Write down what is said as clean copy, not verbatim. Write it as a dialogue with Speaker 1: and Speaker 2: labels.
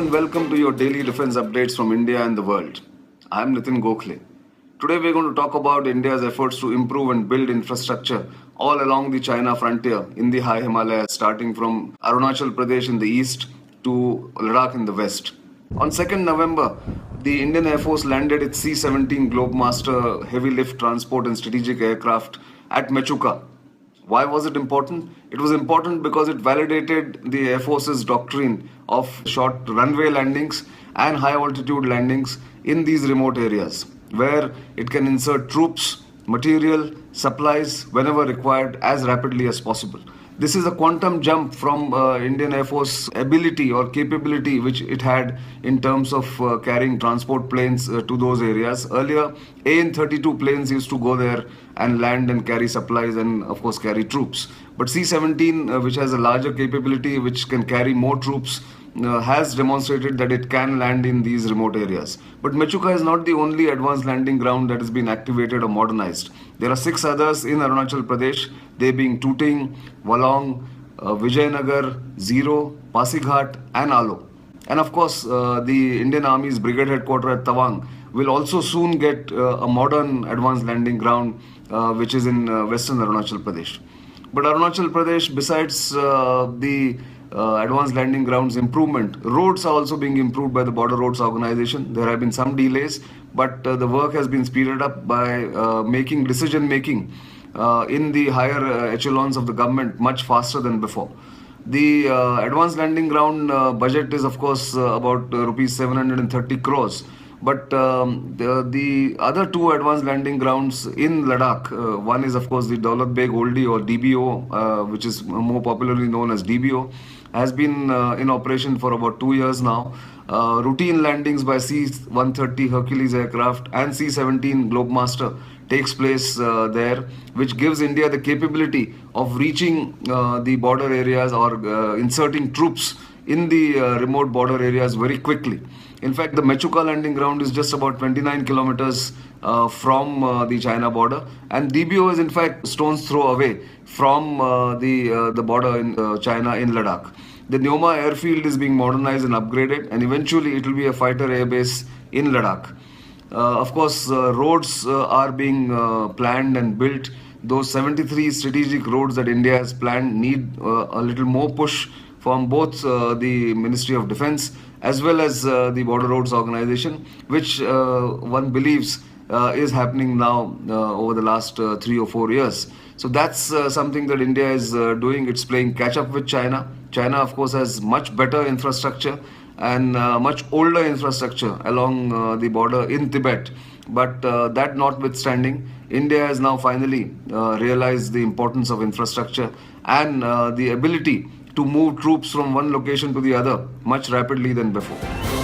Speaker 1: and welcome to your daily defense updates from India and the world. I'm Nitin Gokhale. Today we're going to talk about India's efforts to improve and build infrastructure all along the China frontier in the high Himalayas, starting from Arunachal Pradesh in the east to Ladakh in the west. On 2nd November, the Indian Air Force landed its C-17 Globemaster heavy lift transport and strategic aircraft at Mechuka. Why was it important? It was important because it validated the Air Force's doctrine of short runway landings and high altitude landings in these remote areas, where it can insert troops, material, supplies whenever required as rapidly as possible. This is a quantum jump from Indian Air Force ability or capability which it had in terms of carrying transport planes to those areas. Earlier, AN-32 planes used to go there and land and carry supplies and of course carry troops. But C-17, which has a larger capability, which can carry more troops, has demonstrated that it can land in these remote areas. But Mechuka is not the only advanced landing ground that has been activated or modernized. There are 6 others in Arunachal Pradesh, they being Tooting, Walong, Vijayanagar, Zero, Pasighat and Alo. And of course, the Indian Army's brigade headquarters at Tawang will also soon get a modern advanced landing ground which is in western Arunachal Pradesh. But Arunachal Pradesh, besides the advanced landing grounds improvement, roads are also being improved by the Border Roads Organization. There have been some delays, but the work has been speeded up by making decision making in the higher echelons of the government much faster than before. The advanced landing ground budget is of course about rupees 730 crores. But the other 2 advanced landing grounds in Ladakh, one is of course the Daulat Beg Oldie or DBO, which is more popularly known as DBO, has been in operation for about 2 years now. Routine landings by C-130 Hercules aircraft and C-17 Globemaster takes place there, which gives India the capability of reaching the border areas or inserting troops in the remote border areas very quickly. In fact, the Mechuka landing ground is just about 29 kilometers from the China border, and DBO is in fact stone's throw away from the border in China in Ladakh. The Neoma airfield is being modernized and upgraded, and eventually it will be a fighter airbase in Ladakh. Of course, roads are being planned and built. Those 73 strategic roads that India has planned need a little more push from both the Ministry of Defense as well as the Border Roads Organization, which one believes is happening now over the last 3 or 4 years. So that's something that India is doing. It's playing catch up with China. China, of course, has much better infrastructure and much older infrastructure along the border in Tibet. But that notwithstanding, India has now finally realized the importance of infrastructure and the ability to move troops from one location to the other much rapidly than before.